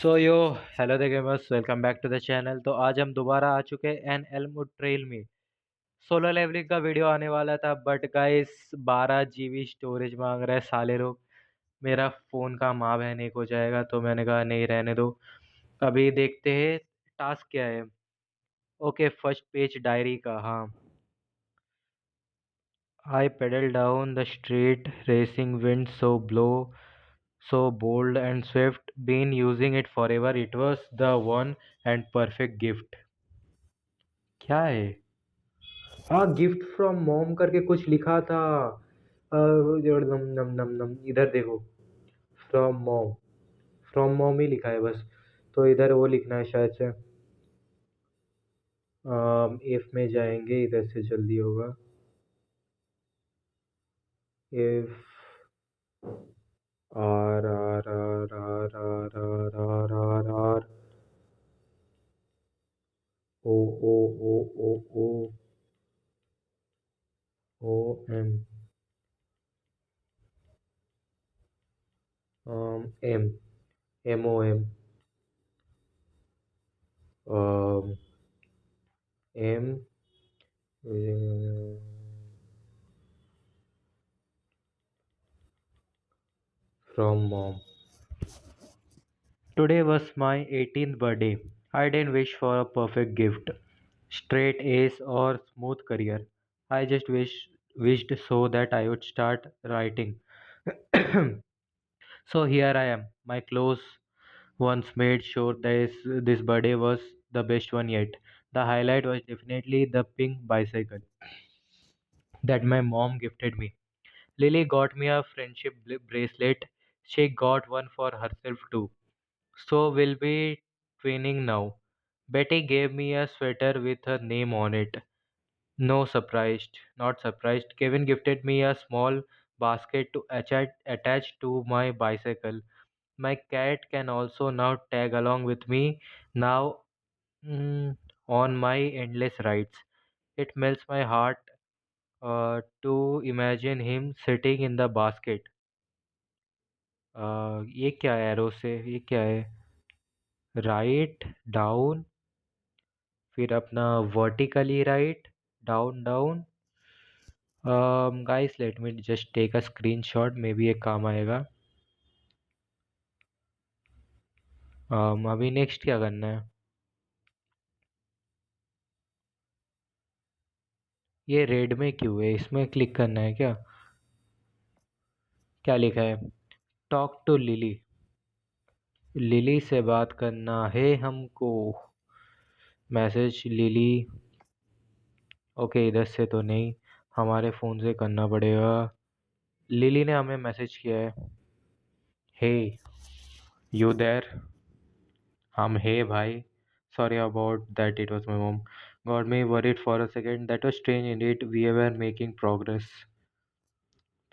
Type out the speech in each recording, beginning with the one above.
So yo hello the gamers, welcome back to the channel. तो आज हम दोबारा आ चुके हैं एन एल्मो ट्रेल में। सोलो लेवलिंग का वीडियो आने वाला था बट गाइस 12 GB स्टोरेज मांग रहा है साले लोग। मेरा फ़ोन का माँ बहन एक हो जाएगा, तो मैंने कहा नहीं रहने दो। अभी देखते हैं टास्क क्या है। ओके, फर्स्ट पेज डायरी का। हाँ, I pedal down the street racing wind so blow so bold and swift, been using it forever. It was the one and perfect gift. क्या है? हाँ, गिफ्ट फ्रॉम मॉम करके कुछ लिखा था। नम नम नम नम, इधर देखो। फ्रॉम मॉम, फ्रॉम मॉम ही लिखा है बस। तो इधर वो लिखना है शायद से। इफ में जाएंगे, इधर से जल्दी होगा। If R R R R R R R R R O O O O O O M M M O M M from mom. Today was my 18th birthday. I didn't wish for a perfect gift, straight A's or smooth career. I just wished so that I would start writing. So here I am. My close ones made sure this birthday was the best one yet. The highlight was definitely the pink bicycle that my mom gifted me. Lily got me a friendship bracelet. She got one for herself too. So we'll be twinning now. Betty gave me a sweater with her name on it. No surprised, not surprised. Kevin gifted me a small basket to attach to my bicycle. My cat can also now tag along with me now, on my endless rides. It melts my heart to imagine him sitting in the basket. ये क्या है arrow से? ये क्या है? Right down, फिर अपना vertically right, down down. Guys let me just take a screenshot, maybe ये काम आएगा। अभी नेक्स्ट क्या करना है? ये रेड में क्यों है? इसमें क्लिक करना है क्या? क्या लिखा है? Talk to lily. लिली से बात करना है हमको। Message lily. ओके, इधर से तो नहीं, हमारे फ़ोन से करना पड़ेगा। लिली ने हमें मैसेज किया है। हे, यू देयर? हम हे भाई। Sorry about that, it was my mom. Got me worried for a second. That was strange indeed. We were making progress.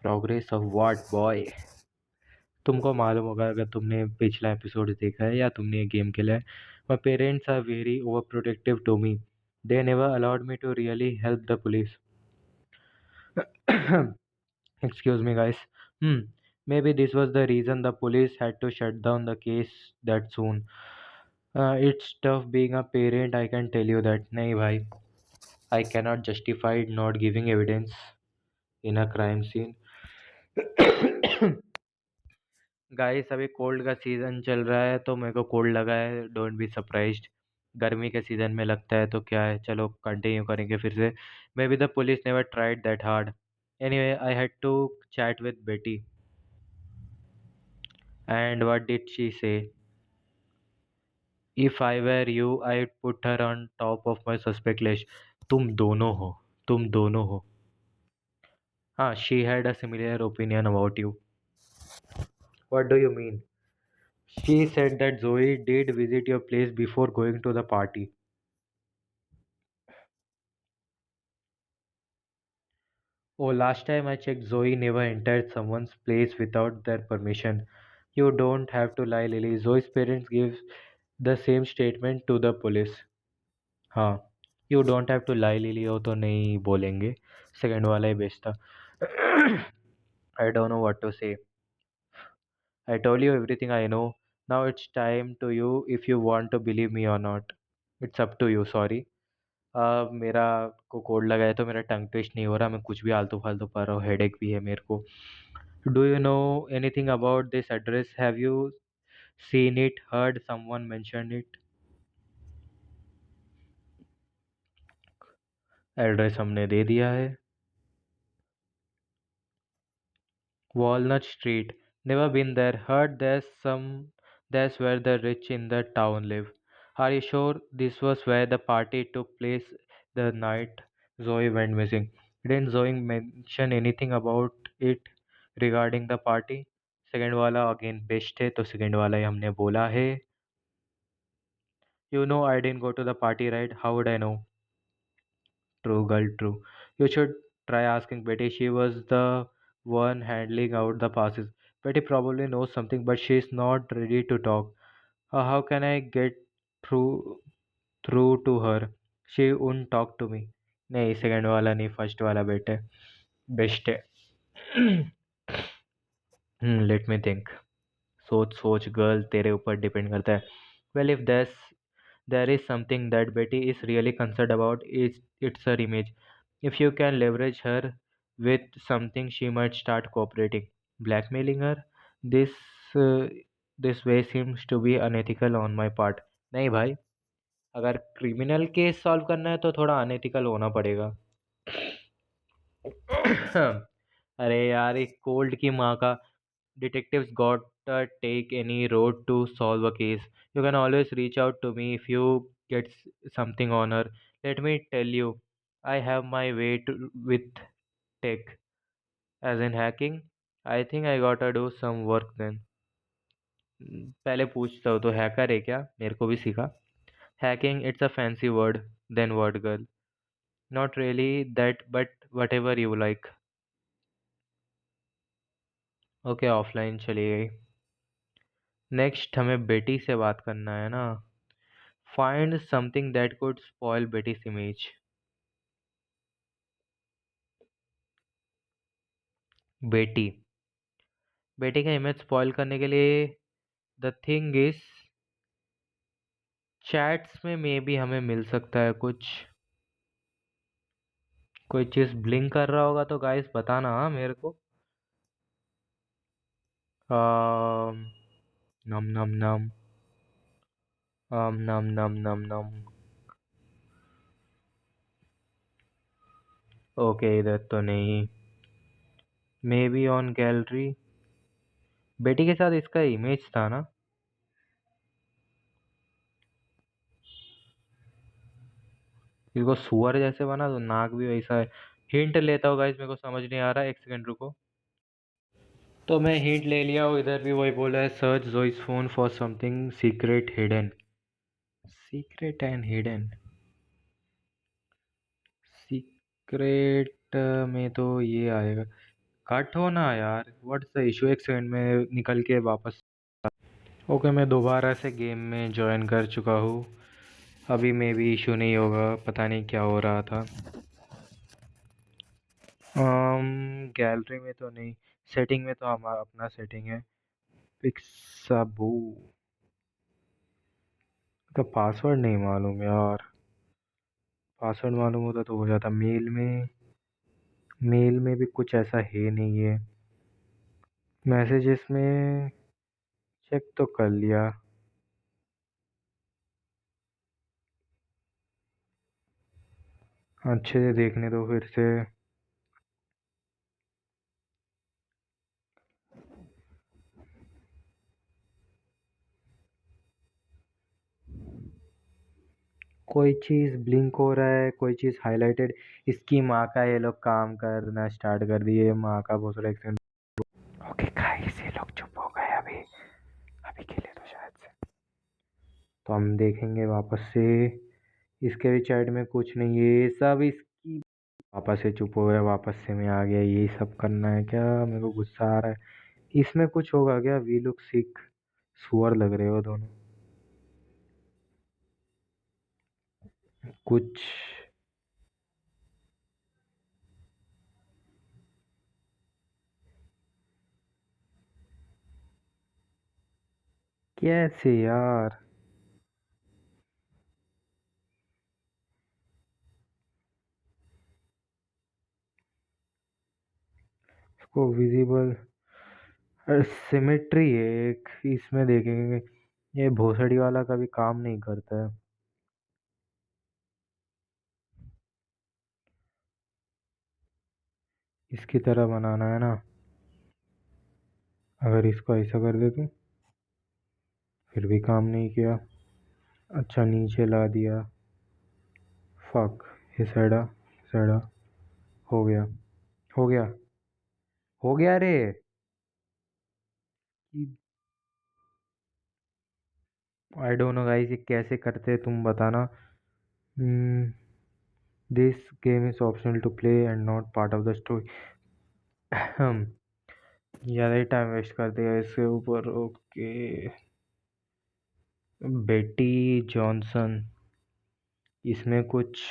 Progress of what, boy? तुमको मालूम होगा अगर तुमने पिछला एपिसोड देखा है या तुमने ये गेम खेला है। My parents are very overprotective to me. They never allowed me to really help the police. Excuse me, guys. Hmm. Maybe this was the reason the police had to shut down the case that soon. It's tough being a parent, I can tell you that. नहीं भाई, I cannot justify not giving evidence in a crime scene. Guys, अभी cold का season चल रहा है तो मेरे को कोल्ड लगा है। Don't be surprised. गर्मी के सीज़न में लगता है तो क्या है, चलो कंटिन्यू करेंगे फिर से। Maybe the police never tried that hard. Anyway, I had to chat with Betty. And what did she say? If I were you I put her on top of my suspect list. तुम दोनों हो, तुम दोनों हो। हाँ, she had a similar opinion about you. What do you mean? She said that Zoe did visit your place before going to the party. Oh, last time I checked, Zoe never entered someone's place without their permission. You don't have to lie, Lily. Zoe's parents give the same statement to the police. हाँ, you don't have to lie, Lily. वो तो नहीं बोलेंगे। Second वाला ही best था। I don't know what to say. I told you everything I know. Now it's time to you if you want to believe me or not. It's up to you, sorry. मेरा को code लगा है तो मेरा टंग twist नहीं हो रहा, मैं कुछ भी आलतू फालतू पढ़ रहा हूँ, हेडेक भी है मेरे को. Do you know anything about this address? Have you seen it, heard someone mention it? Address हमने दे दिया है. Walnut Street. Never been there. Heard that's where the rich in the town live. Are you sure this was where the party took place the night Zoe went missing? Didn't Zoe mention anything about it regarding the party? Second वाला again best है तो second वाला ही हमने बोला है. You know I didn't go to the party, right? How would I know? True, girl, true. You should try asking Betty. She was the one handling out the passes. Betty probably knows something, but she's not ready to talk. How can I get through through to her? She won't talk to me. नहीं second वाला नहीं first वाला बेटे best है. Let me think. सोच सोच girl, तेरे ऊपर डिपेंड करता है. Well if there is something that Betty is really concerned about, it's her image. If you can leverage her with something, she might start cooperating. Blackmailing her, this uh, this way seems to be unethical on my part. नहीं भाई, अगर criminal case solve करना है तो थोड़ा unethical होना पड़ेगा. अरे यार, एक कोल्ड की माँ का. Detectives gotta take any road to solve a case. You can always reach out to me if you get something on her. Let me tell you, I have my way with tech, as in hacking. I think I gotta do some work then. पहले पूछता हूँ तो hacker है क्या? मेरे को भी सीखा. Hacking, it's a fancy word. Then what, girl? Not really that, but whatever you like. Okay, offline चली गई. नेक्स्ट हमें बेटी से बात करना है ना. Find something that could spoil Betty's image. बेटी. बेटी का इमेज स्पॉइल करने के लिए द थिंग इज चैट्स में मे बी हमें मिल सकता है कुछ. कोई चीज ब्लिंक कर रहा होगा तो गाइस बताना हाँ मेरे को. आम, नम नम नम. नम नम नम नम. ओके, इधर तो नहीं. May be on gallery. बेटी के साथ इसका इमेज था ना. इसको सुअर जैसे बना तो नाक भी वैसा है. हिंट लेता हूँ गाइस, मेरे को समझ नहीं आ रहा है, एक सेकंड रुको. तो मैं हिंट ले लिया हूँ, इधर भी वही बोला है, search Joy's phone for something secret hidden. Secret and hidden. Secret में तो ये आएगा. कट हो ना यार, व्हाट्स द इशू? एक सेकंड में निकल के वापस. ओके, मैं दोबारा से गेम में ज्वाइन कर चुका हूँ. अभी में भी इशू नहीं होगा, पता नहीं क्या हो रहा था. गैलरी में तो नहीं. सेटिंग में तो हमारा अपना सेटिंग है. पिक्साबू का पासवर्ड नहीं मालूम यार. पासवर्ड मालूम होता तो हो जाता. मेल में भी कुछ ऐसा है नहीं है. मैसेजेस में चेक तो कर लिया. अच्छे से देखने दो फिर से. कोई चीज़ ब्लिंक हो रहा है, कोई चीज़ हाईलाइटेड. इसकी माँ का ये लोग काम करना स्टार्ट कर दिए. माँ का बहुत सारा एक्सीडेंट. ओके गाइस, ये लोग चुप हो गए अभी. अभी के लिए तो शायद से. तो हम देखेंगे वापस से. इसके भी चैट में कुछ नहीं है, ये सब इसकी. वापस से चुप हो गया, वापस से मैं आ गया. यही सब करना है क्या? मेरे को गुस्सा आ रहा है. इसमें कुछ होगा क्या? वी लुक सिक. सुअर लग रहे हो दोनों. कुछ. कैसे यार? इसको विजिबल सिमेट्री है एक, इसमें देखेंगे। ये भोसड़ी वाला कभी काम नहीं करता है। इसकी तरह बनाना है ना। अगर इसको ऐसा कर दे तो फिर भी काम नहीं किया। अच्छा, नीचे ला दिया। फक। ये साइडा, साइडा। हो गया, हो गया, हो गया रे। आई डोंट नो गाइस, ये कैसे करते हैं तुम बताना। This game is optional to play and not part of the story. हम ज़्यादा ही टाइम वेस्ट कर दिया इसके ऊपर। ओके। बेटी जॉनसन, इसमें कुछ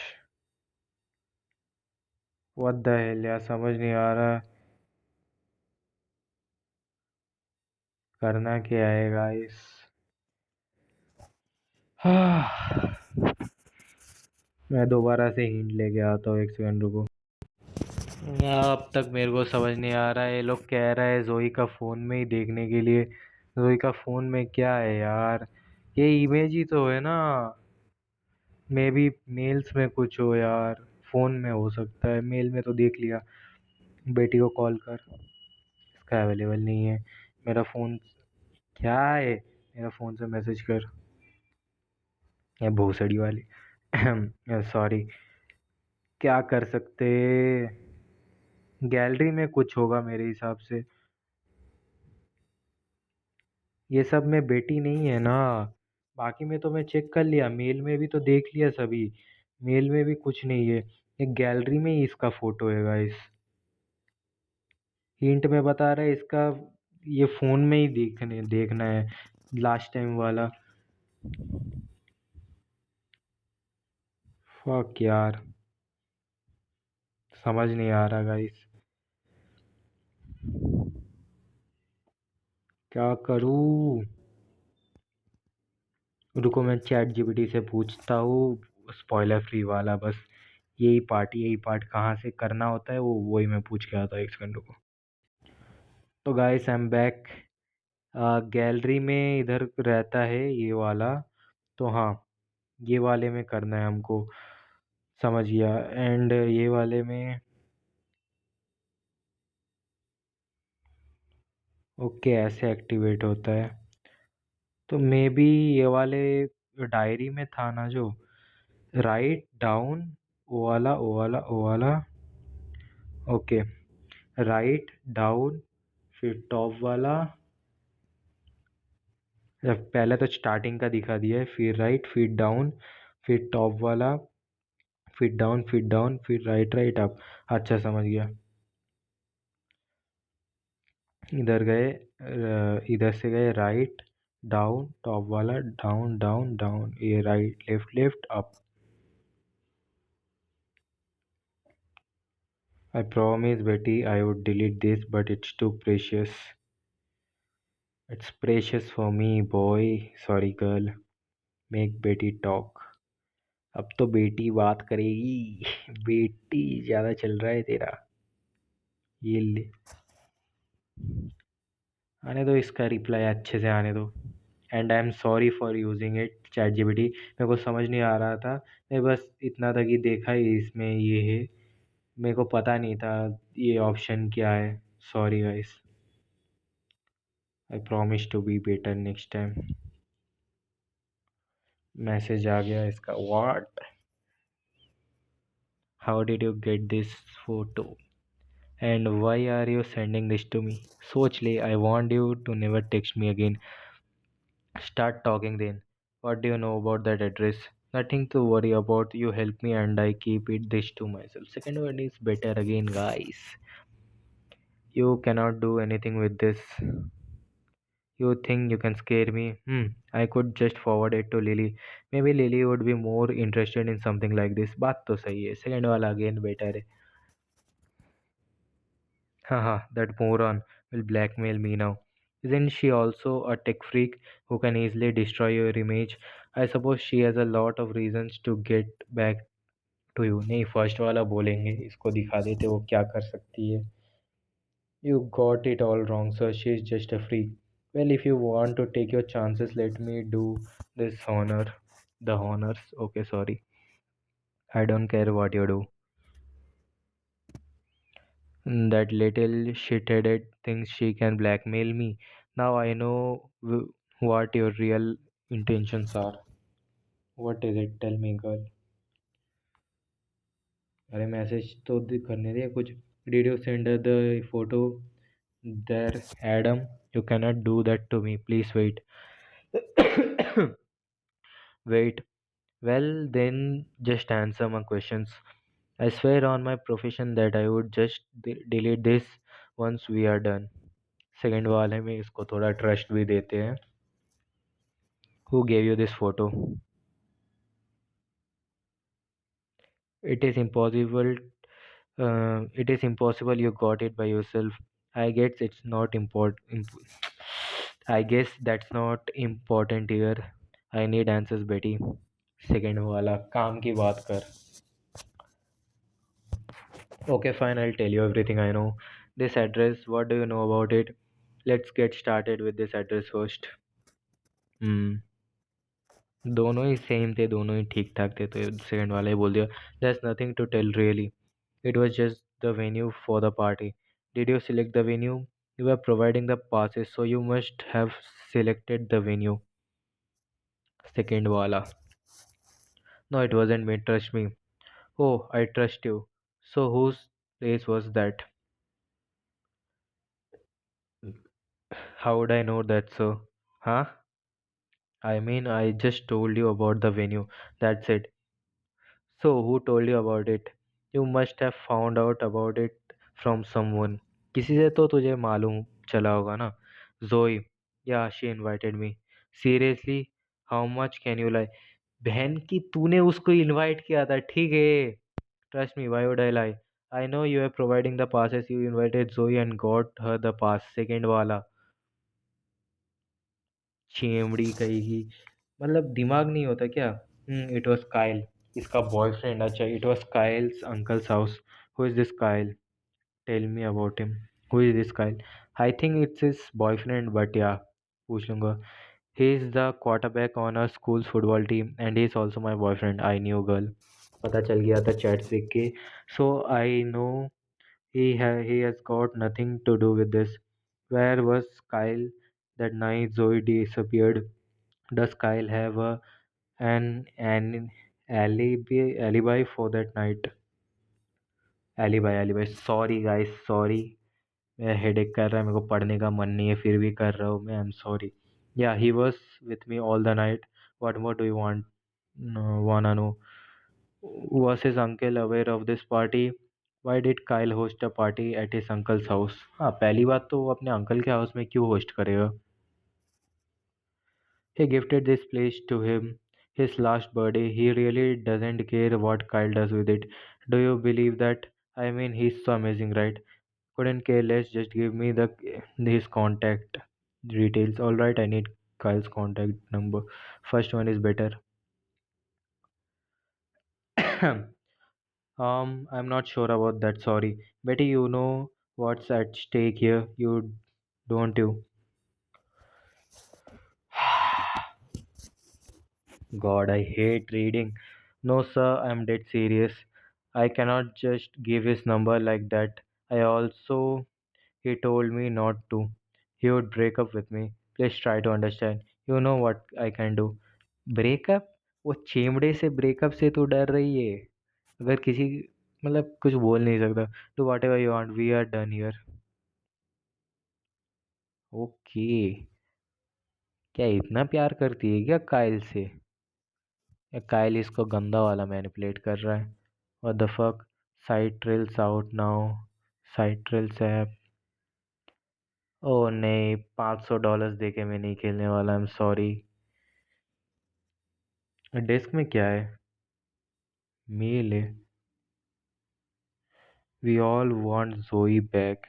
व्हाट द हेल यार, समझ नहीं आ रहा करना क्या है गाइस। मैं दोबारा से हिंट लेके आता हूँ, एक सेकंड रुको। अब तक मेरे को समझ नहीं आ रहा है। ये लोग कह रहा है जोई का फोन में ही देखने के लिए। जोई का फोन में क्या है यार? ये इमेज ही तो है ना। मे बी मेल्स में कुछ हो यार। फोन में हो सकता है, मेल में तो देख लिया। बेटी को कॉल कर, इसका अवेलेबल नहीं है। मेरा फोन क्या है? मेरा फोन से मैसेज कर। ये भोसड़ी वाली। सॉरी। क्या कर सकते? गैलरी में कुछ होगा मेरे हिसाब से। ये सब में बेटी नहीं है ना। बाकी में तो मैं चेक कर लिया, मेल में भी तो देख लिया सभी। मेल में भी कुछ नहीं है। ये गैलरी में ही इसका फोटो है गाइस। हिंट में बता रहा है इसका। ये फोन में ही देखना है, लास्ट टाइम वाला। फक यार, समझ नहीं आ रहा गाइस। क्या करूँ? रुको, मैं चैट जीपीटी से पूछता हूँ। स्पॉइलर फ्री वाला बस। यही पार्ट कहाँ से करना होता है, वो वही मैं पूछ के आता हूँ, एक सेकंड रुको। तो guys I am back. Gallery में इधर रहता है ये वाला। तो हाँ, ये वाले में करना है हमको। समझ गया। एंड ये वाले में। ओके, ऐसे एक्टिवेट होता है। तो मे बी ये वाले डायरी में था ना जो। राइट डाउन, ओ वाला, ओ वाला, ओ वाला। ओके। राइट डाउन, फिर टॉप वाला। पहले तो स्टार्टिंग का दिखा दिया है, फिर राइट, फिर डाउन, फिर टॉप वाला, फिर डाउन, फिर डाउन, फिर राइट, राइट अप। अच्छा, समझ गया। इधर गए, इधर से गए राइट डाउन, टॉप वाला, डाउन डाउन डाउन, ये right left left up. I promise Betty I would delete this but it's too precious. It's precious for me boy. Sorry girl. Make Betty talk. अब तो बेटी बात करेगी। बेटी ज्यादा चल रहा है तेरा। ये ले। आने दो, इसका रिप्लाई अच्छे से आने दो। And I am sorry for using it chat GPT. मेरे को समझ नहीं आ रहा था। मैं बस इतना तक ही देखा ही इसमें ये है। मेरे को पता नहीं था ये ऑप्शन क्या है। Sorry guys. I promise to be better next time. Message आ गया इसका। What? How did you get this photo and why are you sending this to me? सोच ले, I want you to never text me again. Start talking then. What do you know about that address? Nothing to worry about. You help me and I keep it this to myself. Second one is better again, guys. You cannot do anything with this. You think you can scare me? I could just forward it to Lily. Maybe Lily would be more interested in something like this. बात तो सही है. Second वाला again better है. Haha, that moron will blackmail me now. Isn't she also a tech freak who can easily destroy your image? I suppose she has a lot of reasons to get back to you. नहीं, first वाला बोलेंगे, इसको दिखा देते वो क्या कर सकती है. You got it all wrong, sir. She's just a freak. Well, if you want to take your chances, let me do this honor. The honors. Okay, sorry. I don't care what you do. That little shit-headed thinks she can blackmail me. Now I know what your real intentions are. What is it? Tell me, girl. अरे message तो करने दे कुछ. Did you send her the photo? There, Adam. You cannot do that to me. Please wait. Wait. Well, then just answer my questions. I swear on my profession that I would just delete this once we are done. Second वाले में इसको थोड़ा trust भी देते हैं. Who gave you this photo? It is impossible. It is impossible you got it by yourself. I guess it's not important. I guess that's not important here. I need answers, Betty. Second वाला काम की बात कर. Okay, fine, I'll tell you everything I know. This address, what do you know about it? Let's get started with this address first. Hmm. दोनों ही same थे, दोनों ही ठीक ठाक थे, तो सेकंड वाला ही बोल दिया. There's nothing to tell really. It was just the venue for the party. Did you select the venue? You were providing the passes, so you must have selected the venue. Second वाला. No, it wasn't me, trust me. Oh, I trust you. So whose place was that? How would I know that, sir? Huh? I mean, I just told you about the venue. That's it. So, who told you about it? You must have found out about it from someone. किसी से तो तुझे मालूम चला होगा ना. Zoe. Yeah, she invited me. Seriously? How much can you lie? बहन की तूने उसको इनवाइट किया था, ठीक है. Trust me, why would I lie? I know you are providing the passes. You invited Zoe and got her the pass. Second वाला. चेमड़ी कहेगी. मतलब दिमाग नहीं होता क्या. It was Kyle. इसका बॉयफ्रेंड. अच्छा, it was Kyle's uncle's house. Who is this Kyle? Tell me about him. Who is this Kyle? I think it's his boyfriend, but या पूछ लूंगा. He is the quarterback on our school football team and he is also my boyfriend. I knew girl. पता चल गया था chat देख के. So I know he has got nothing to do with this. Where was Kyle that night Zoe disappeared? Does Kyle have an alibi for that night? Alibi. Sorry guys, sorry. मेरा headache कर रहा है, मेरे को पढ़ने का मन नहीं है, फिर भी कर रहा हूँ मैं. I am sorry. Yeah, he was with me all the night. What more do you want? No, wanna know? Was his uncle aware of this party? Why did Kyle host a party at his uncle's house? हाँ, पहली बात तो वो अपने uncle के house में क्यों host करेगा. He gifted this place to him his last birthday. He really doesn't care what Kyle does with it. Do you believe that? I mean, he's so amazing, right? Couldn't care less. Just give me the his contact details. All right, I need Kyle's contact number. First one is better. I'm not sure about that. Sorry, Betty. You know what's at stake here. You don't you? God, I hate reading. No, sir, I'm dead serious. I cannot just give his number like that. I also, he told me not to. He would break up with me. Please try to understand. You know what I can do. Breakup? वो चेमड़े से breakup से तो डर रही है. अगर किसी, मतलब कुछ बोल नहीं सकता. Do whatever you want, we are done here. Okay. क्या इतना प्यार करती है क्या काइल से? या काइल इसको गंदा वाला मैनिपुलेट कर रहा है. What the fuck. Site trails out now. Site trails app. ओ नहीं, $500 दे के मैं नहीं खेलने वाला. I am sorry. डेस्क में क्या है? मेल है. वी ऑल वांट जोई बैक.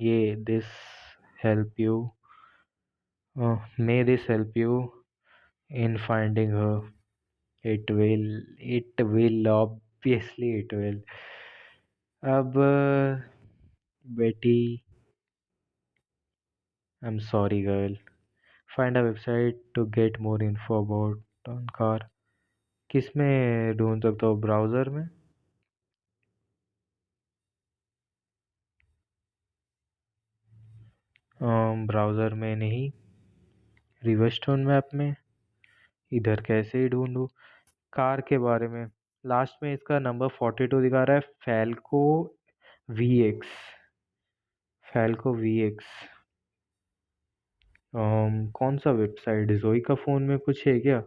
ये this help you. May this help you in finding her. It will. It will. Obviously, it will. अब बेटी, I'm sorry, girl. Find a website to get more info about on car. किस में ढूंढ सकता हूँ, browser में? Browser में नहीं, रिवरस्टोन मैप में। इधर कैसे ही ढूंढूं कार के बारे में? लास्ट में इसका नंबर 42 दिखा रहा है, Falco V X. Falco V X कौन सा वेबसाइट? जोई का फ़ोन में कुछ है क्या?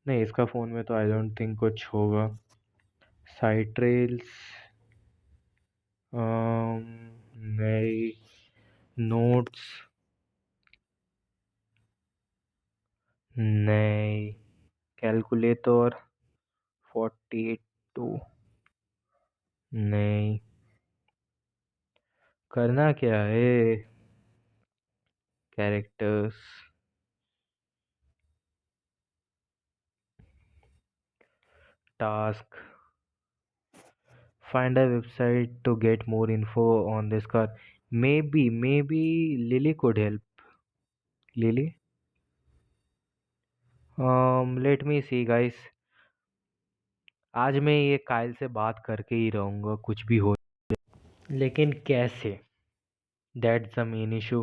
नहीं, इसका फ़ोन में तो आई डोंट थिंक कुछ होगा। साइट रेल्स नहीं। नोट्स नहीं। कैलकुलेटर 42 नहीं। करना क्या है? Characters, task, find a website to get more info on this car. Maybe Lily could help. Lily? Let me see, guys. आज मैं ये कायल से बात करके ही रहूँगा, कुछ भी हो। लेकिन कैसे? That's the main issue.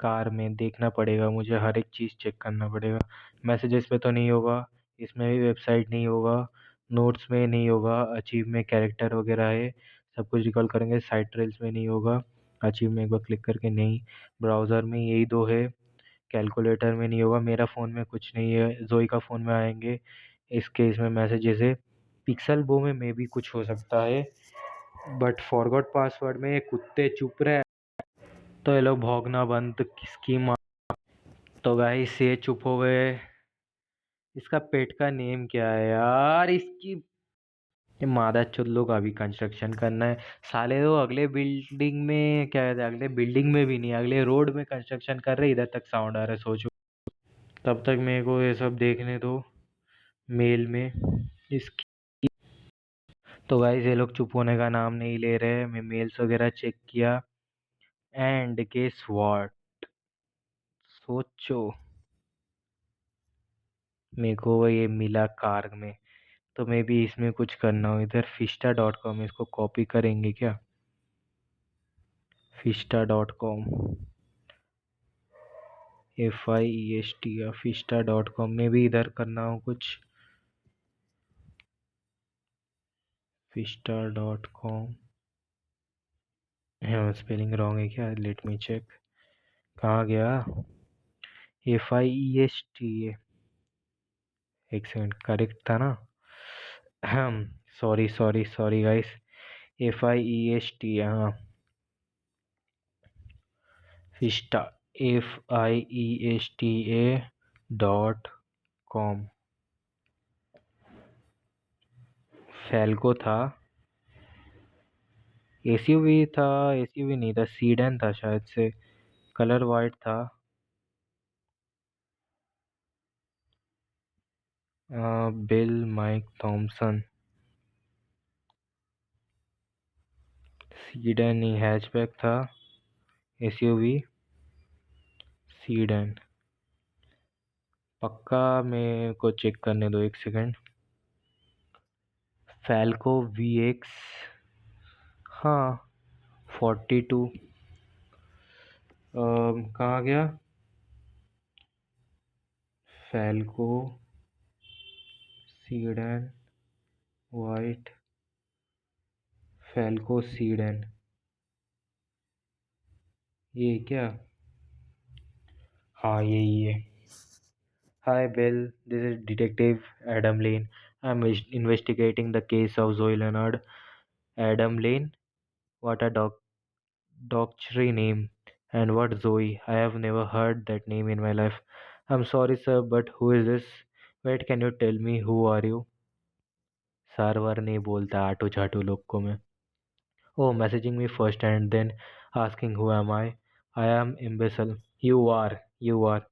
Car में देखना पड़ेगा मुझे, हर एक चीज़ चेक करना पड़ेगा। मैसेजेस पे तो नहीं होगा, इसमें भी वेबसाइट नहीं होगा, नोट्स में नहीं होगा, अचीव में कैरेक्टर वगैरह है, सब कुछ रिकॉल करेंगे। साइट ट्रेल्स में नहीं होगा, अचीव में एक बार क्लिक करके नहीं। ब्राउज़र में यही दो है, कैलकुलेटर में नहीं होगा, मेरा फ़ोन में कुछ नहीं है, जोई का फ़ोन में आएंगे। इस केस में मैसेजेस है। पिक्सल बो में मे भी कुछ हो सकता है, बट फॉरगॉट पासवर्ड में ये कुत्ते चुप रहे तो ये लोग भौंकना बंद किसकी माँ। तो गाइस ये चुप हो गए। इसका पेट का नेम क्या है यार? इसकी ये मादा चुल्लू का भी कंस्ट्रक्शन करना है। साले तो अगले बिल्डिंग में, क्या कहते हैं, अगले बिल्डिंग में भी नहीं, अगले रोड में कंस्ट्रक्शन कर रहे, इधर तक साउंड आ रहा है, सोचो। तब तक मेरे को ये सब देखने दो मेल में इसकी। तो गाइस ये लोग चुप होने का नाम नहीं ले रहे। मैं मेल्स वगैरह चेक किया, एंड गेस व्हाट? सोचो, मेरे को ये मिला कार में। तो मैं भी इसमें कुछ करना हो। इधर फिस्टा.com, इसको कॉपी करेंगे क्या? फिस्टा.com, FIEST या फिस्टा.com में भी इधर करना हो कुछ। फिस्टा.com, स्पेलिंग रॉन्ग है क्या? Let me check. कहाँ गया? FIEST, एक सेकंड, करेक्ट था ना? Sorry sorry sorry guys. FIEST, हाँ, फिस्टा, FIESTA.com। फैल्को था, एसयूवी था, एसयूवी नहीं था, सीडन था शायद से, कलर वाइट था। बिल माइक थॉमसन, सीडन ही, हैचबैक था, एसयूवी, सीडन। पक्का, मेरे को चेक करने दो एक सेकंड। फैल्को VX, हाँ, 42। कहाँ गया? Falco sedan white, Falco sedan, ये क्या? हाँ, यही है। Hi Bill, this is Detective Adam Lane. I'm investigating the case of Zoe Leonard. Adam Lane? What a doctory name. And what Zoe? I have never heard that name in my life. I'm sorry, sir, but who is this? Wait, can you tell me who are you? Server नहीं बोलता आटू चाटू लोग को मैं. Oh, messaging me first and then asking who am I? I am imbecile. You are. You are.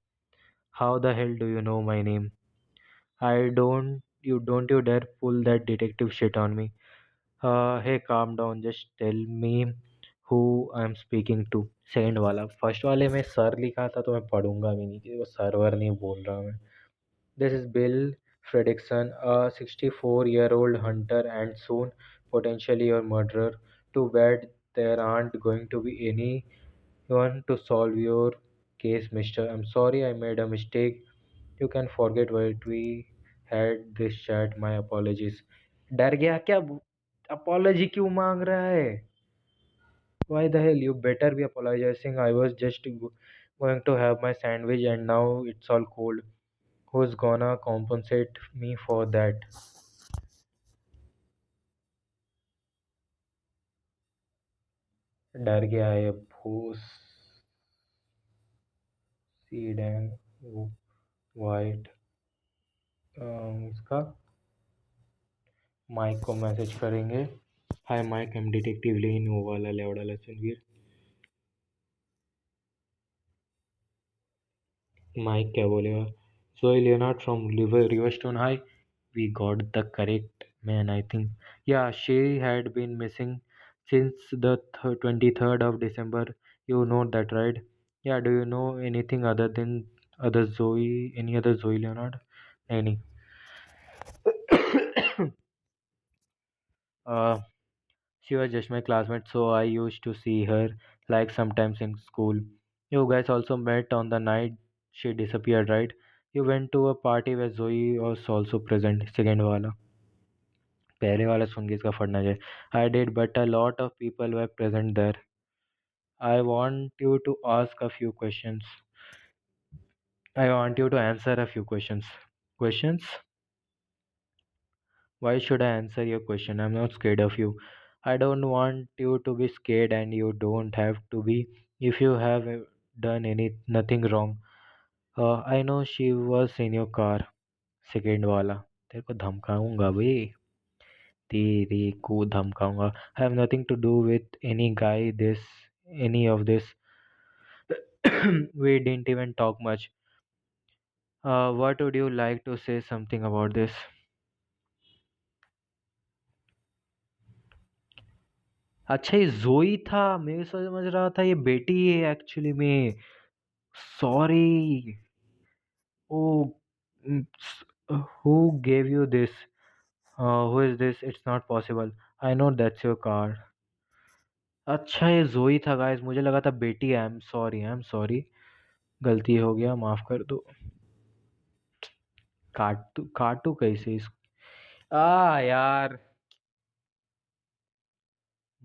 How the hell do you know my name? I don't you dare pull that detective shit on me. Hey, calm down. Just tell me who I'm speaking to. Second वाला first वाले में sir लिखा था तो मैं पढ़ूंगा भी नहीं कि वो सर्वर नहीं बोल रहा मैं. This is Bill Fredrickson, a 64-year-old hunter and soon potentially your murderer. Too bad there aren't going to be anyone to solve your case, mister. I'm sorry I made a mistake. You can forget what we had this chat. My apologies. डर गया क्या? Apology क्यों मांग रहा है? Why the hell? You better be apologizing. I was just going to have my sandwich and now it's all cold. Who's gonna compensate me for that? डर गया है भूस सीड एंड वाइट. इसका माइक को message करेंगे. हाय mic, M detective लेन वो वाला Levda लचनवीर. Mic क्या बोलेगा? Zoe Leonard from Riverstone High. We got the correct man, I think. Yeah, she had been missing since the 23rd of December. You know that, right? Yeah, do you know anything other than any other Zoe Leonard? Any? uh, she was just my classmate, so I used to see her like sometimes in school. You guys also met on the night she disappeared, right? You went to a party where Zoe was also present. Second wala. पहले वाला सुन के इसका फटना चाहिए. I did, but a lot of people were present there. I want you to ask a few questions. I want you to answer a few questions. Questions? Why should I answer your question? I'm not scared of you. I don't want you to be scared, and you don't have to be if you have done nothing wrong. I know she was in your car. Second वाला. तेरे को धमकाऊंगा भाई. तेरे को धमकाऊंगा. I have nothing to do with any of this. We didn't even talk much. What would you like to say something about this? अच्छा, ये जोई था. मैं समझ रहा था ये बेटी है एक्चुअली में. Sorry. Oh. Who gave you this? Who is this? It's not possible. I know that's your car. अच्छा, ये जोई था गाइस. मुझे लगा था बेटी है. I am sorry. गलती हो गया, माफ कर दो. काटू काटू कैसे इस. यार.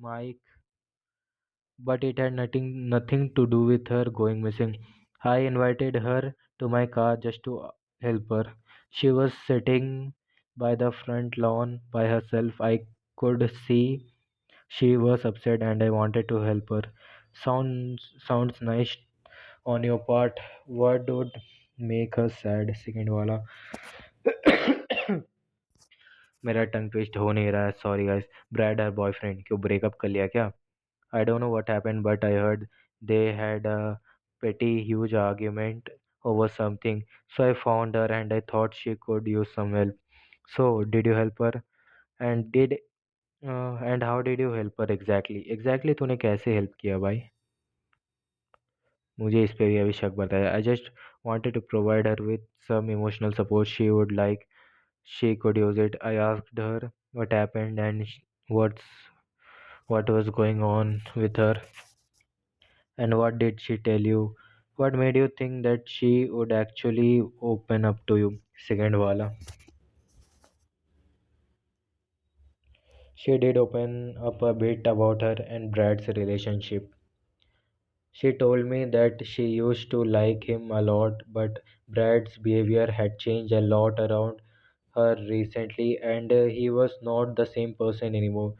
Mic. But it had nothing to do with her going missing. I invited her to my car just to help her. She was sitting by the front lawn by herself. I could see she was upset and I wanted to help her. Sounds nice on your part. What would make her sad? Second वाला. मेरा टंग twist हो नहीं रहा है. Sorry guys. Bread और boyfriend क्यों breakup कर लिया क्या? I don't know what happened, but I heard they had a pretty huge argument over something. So I found her and I thought she could use some help. So did you help her? And how did you help her exactly? Exactly तूने कैसे help किया भाई? मुझे इस पे भी अभी शक बताया. I just wanted to provide her with some emotional support she would like. She could use it. I asked her what happened and what was going on with her. And what did she tell you? What made you think that she would actually open up to you? Second wala. She did open up a bit about her and Brad's relationship. She told me that she used to like him a lot, but Brad's behavior had changed a lot around her recently, and he was not the same person anymore.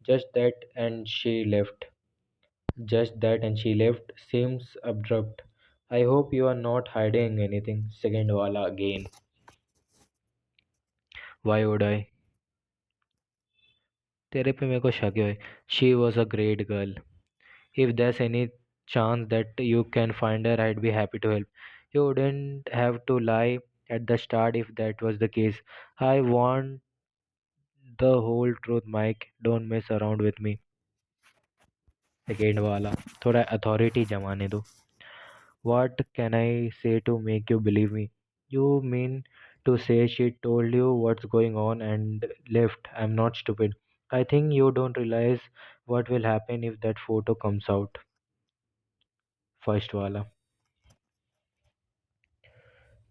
Just that, and she left. Just that, and she left seems abrupt. I hope you are not hiding anything. Second wala again. Why would I? तेरे पे मेरे को शक है. She was a great girl. If there's any chance that you can find her, I'd be happy to help. You wouldn't have to lie at the start if that was the case. I want the whole truth, Mike. Don't mess around with me. Second वाला थोड़ा authority जमाने दो. What can I say to make you believe me? You mean to say she told you what's going on and left? I'm not stupid. I think you don't realize what will happen if that photo comes out. First wala.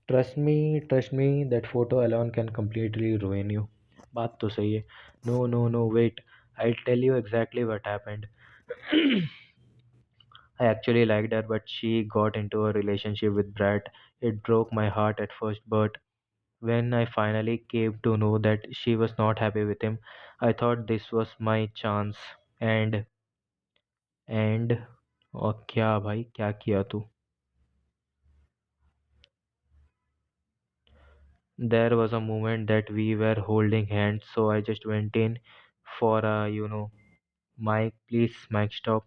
Trust me, that photo alone can completely ruin you. बात तो सही है. No, no, no, wait. I'll tell you exactly what happened. I actually liked her, but she got into a relationship with Brad. It broke my heart at first, but when I finally came to know that she was not happy with him, I thought this was my chance. And और क्या भाई क्या किया तू? There was a moment that we were holding hands, so I just went in for a, Mike, please, Mike, stop.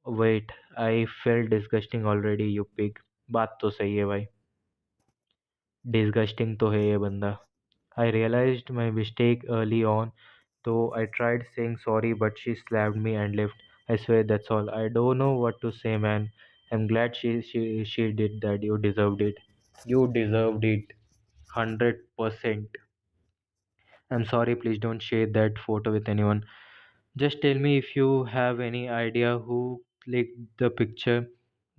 Wait, I felt disgusting already, you pig. बात तो सही है भाई. Disgusting तो है ये बंदा. I realized my mistake early on, though I tried saying sorry, but she slapped me and left. I swear that's all. I don't know what to say, man. I'm glad she did that. You deserved it. You deserved it. 100%. I'm sorry, please don't share that photo with anyone. Just tell me if you have any idea who clicked the picture.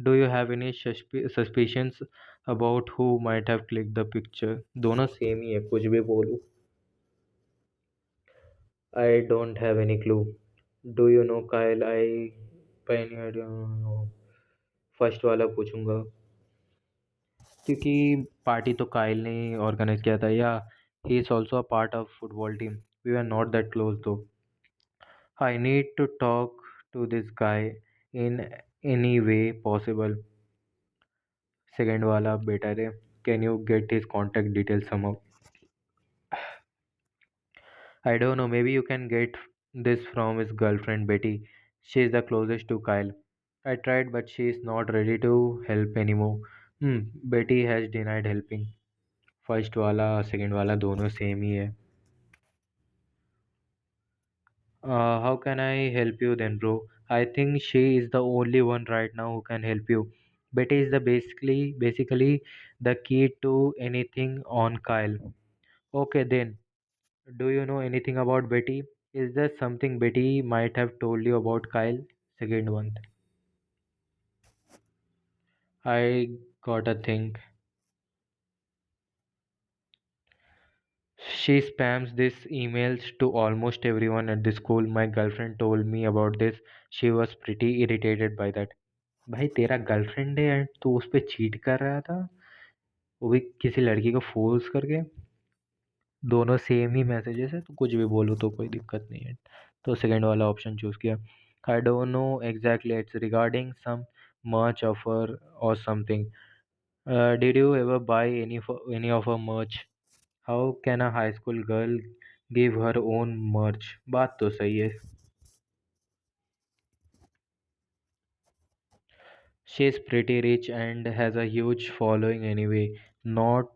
Do you have any suspicions about who might have clicked the picture? दोनों same ही है कुछ भी बोलूं. I don't have any clue. Do you know Kyle? I pioneered first वाला पूछूंगा क्योंकि party तो Kyle ने ऑर्गेनाइज किया था या he is also a part of football team. We are not that close though. I need to talk to this guy in any way possible. Second वाला better है. Can you get his contact details somehow? I don't know, maybe you can get this from his girlfriend Betty. She is the closest to Kyle. I tried, but she is not ready to help anymore. Betty has denied helping. First वाला second वाला दोनों same ही है. How can I help you then, bro? I think she is the only one right now who can help you. Betty is the basically the key to anything on Kyle. Okay then. Do you know anything about Betty? Is there something Betty might have told you about Kyle? Second one. I gotta think. She spams these emails to almost everyone at the school. My girlfriend told me about this. She was pretty irritated by that. भाई तेरा girlfriend है and तू उस पे cheat कर रहा था वो भी किसी लड़की को फोर्स करके. दोनों सेम ही मैसेजेस है तो कुछ भी बोलो तो कोई दिक्कत नहीं है. तो सेकंड वाला ऑप्शन चूज किया. I don't know exactly it's regarding some merch offer or something. Did you ever buy any of her merch? How can a high school girl give her own merch? बात तो सही है. She's pretty rich and has a huge following anyway. Not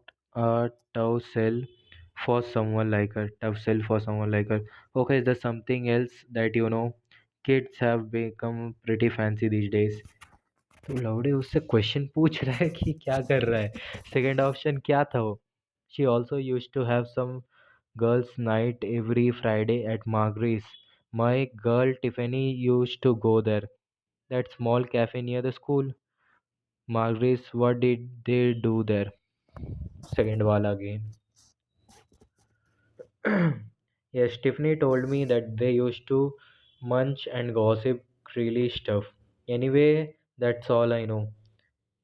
a tough sell for someone like her. Tough sell for someone like her. Okay, is there something else that you know? Kids have become pretty fancy these days. तो लौड़े उससे question पूछ रहा है कि क्या कर रहा है. सेकंड ऑप्शन क्या था वो? She also used to have some girls' night every Friday at Margaret's. My girl Tiffany used to go there. That small cafe near the school. Margaret's, what did they do there? Second wall again. Yes, Tiffany told me that they used to munch and gossip really stuff. Anyway, that's all I know.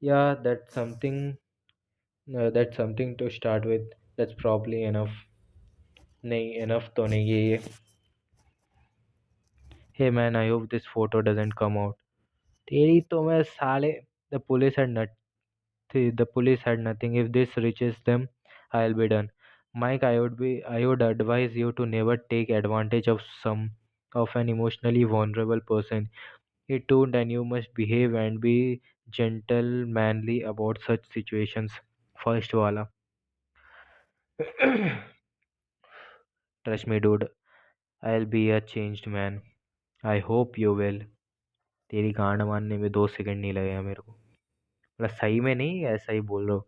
Yeah, that's something to start with. That's probably enough. नहीं enough तो नहीं है ये. Hey man, I hope this photo doesn't come out. तेरी तो मैं साले. The police had the police had nothing. If this reaches them, I'll be done. Mike, I would advise you to never take advantage of an emotionally vulnerable person. It tuned and you must behave and be gentlemanly about such situations. First वाला, trust me dude, I'll be a changed man. I hope you will. तेरी गांड मारने में 2 second नहीं लगेगा मेरे को, मतलब सही में नहीं, ऐसा ही बोल रहा हूँ।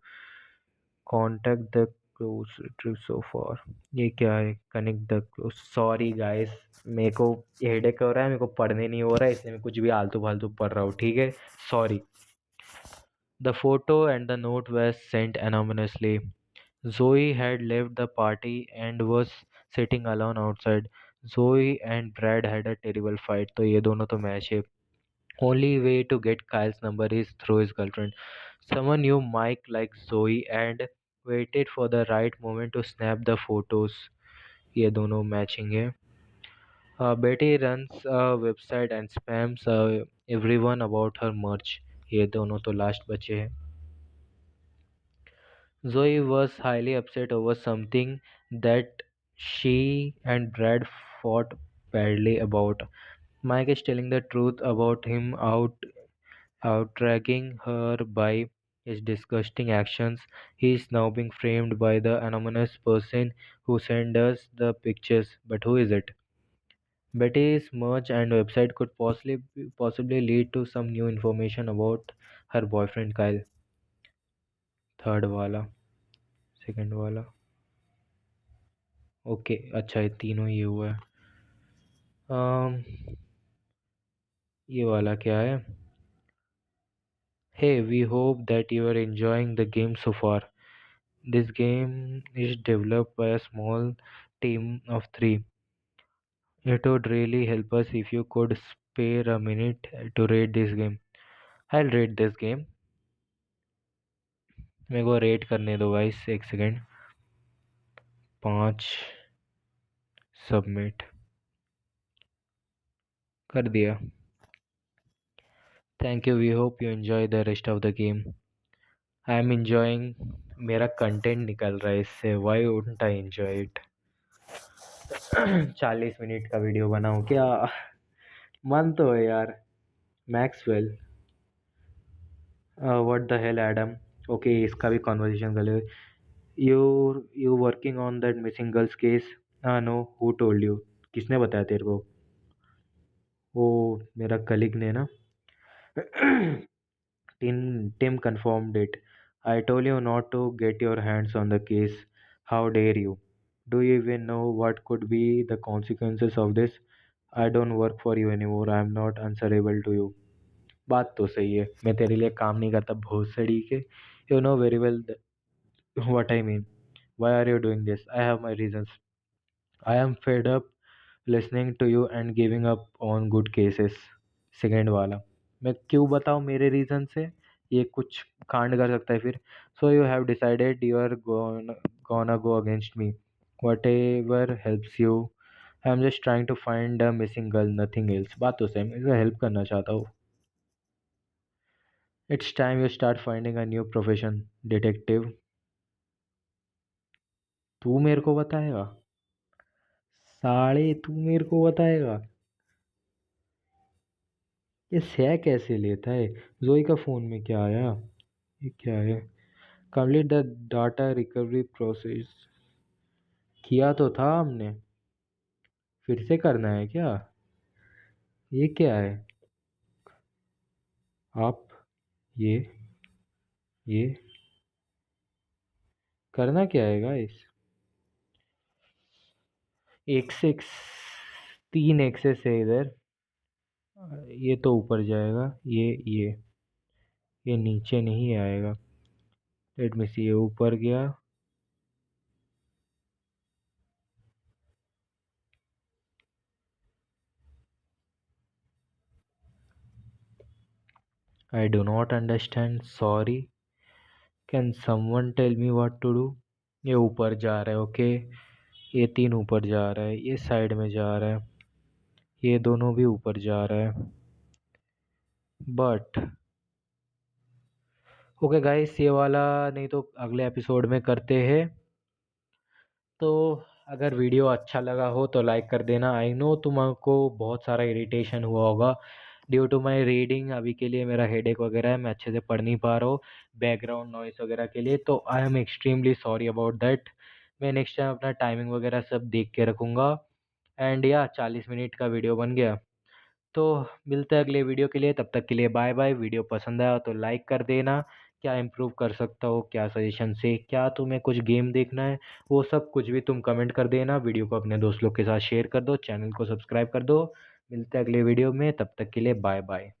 Contact the close trip so far, ये क्या है? Connect the close, sorry guys, मेरे को हेडेक हो रहा है, मेरे को पढ़ने नहीं हो रहा है, इसलिए मैं कुछ भी आलतू फालतू पढ़ रहा हूँ, ठीक है, sorry. The photo and the note were sent anonymously. Zoe had left the party and was sitting alone outside. Zoe and Brad had a terrible fight. तो ये दोनों तो मैच है. Only way to get Kyle's number is through his girlfriend. Someone knew Mike liked Zoe and waited for the right moment to snap the photos. ये दोनों matching है. Betty runs a website and spams everyone about her merch. ये दोनों तो last बचे हैं. Zoe was highly upset over something that she and Brad fought badly about. Mike is telling the truth about him outragging her by his disgusting actions. He is now being framed by the anonymous person who sent us the pictures. But who is it? Betty's merch and website could possibly lead to some new information about her boyfriend Kyle. Third वाला, second वाला, okay अच्छा, ये तीनों ये हुआ है। ये वाला क्या है? Hey, we hope that you are enjoying the game so far. This game is developed by a small team of 3. It would really help us if you could spare a minute to rate this game. I'll rate this game. मेरे को rate करने दो guys, एक second. 5 submit कर दिया। Thank you, we hope you enjoy the rest of the game. I am enjoying, मेरा content निकल रहा है इससे, why wouldn't I enjoy it. 40 minute का वीडियो बनाऊं क्या? मन तो है यार। Maxwell, what the hell Adam, okay इसका भी कॉन्वर्सेशन कर ले। You you working on that missing girls case? हाँ नो, हु टोल्ड यू? किसने बताया तेरे को? वो मेरा कलीग ने ना। Tim confirmed it. I told you not to get your hands on the case. How dare you? Do you even know what could be the consequences of this? I don't work for you anymore. I am not answerable to you. बात तो सही है, मैं तेरे लिए काम नहीं करता भोसड़ी के. You know very well what I mean. Why are you doing this? I have my reasons. I am fed up listening to you and giving up on good cases. Second वाला, मैं क्यों बताऊँ मेरे रीजन से? ये कुछ कांड कर सकता है फिर? So you have decided you are gonna go against me, whatever helps you. I am just trying to find a missing girl, nothing else. बात तो सेम, इसे हेल्प करना चाहता हूँ। It's time you start finding a new profession, detective. तू मेरे को बताएगा? साले तू मेरे को बताएगा? ये सह कैसे लेता है? जोई का फोन में क्या आया? ये क्या है? Complete the data recovery process. किया तो था हमने, फिर से करना है क्या? ये क्या है? आप ये करना क्या है गाइस? एक्सेस, 3 एक्सेस है इधर। ये तो ऊपर जाएगा, ये नीचे नहीं आएगा। लेट मी सी, ये ऊपर गया। I do not understand, sorry, can someone tell me what to do? ये ऊपर जा रहा है, ओके। ये 3 ऊपर जा रहा है, ये साइड में जा रहा है, ये दोनों भी ऊपर जा रहा है। बट ओके गाइस, ये वाला नहीं तो अगले एपिसोड में करते हैं। तो अगर वीडियो अच्छा लगा हो तो लाइक कर देना। आई नो तुमको बहुत सारा इरिटेशन हुआ होगा ड्यू टू माई रीडिंग अभी के लिए मेरा हेडेक वगैरह है, मैं अच्छे से पढ़ नहीं पा रहा हूँ बैकग्राउंड नॉइस वगैरह के लिए, तो I am extremely sorry about that. मैं नेक्स्ट टाइम अपना टाइमिंग वगैरह सब देख के रखूँगा। एंड या 40 मिनट का वीडियो बन गया। तो मिलते हैं अगले वीडियो के लिए, तब तक के लिए बाय बाय। वीडियो पसंद आया तो लाइक कर देना। क्या इम्प्रूव कर सकता हो, क्या सजेशन से, क्या तुम्हें कुछ गेम देखना है, वो सब कुछ भी तुम कमेंट कर देना। वीडियो को अपने दोस्त लोग के साथ शेयर कर दो, चैनल को सब्सक्राइब कर दो। मिलते हैं अगले वीडियो में, तब तक के लिए बाय बाय।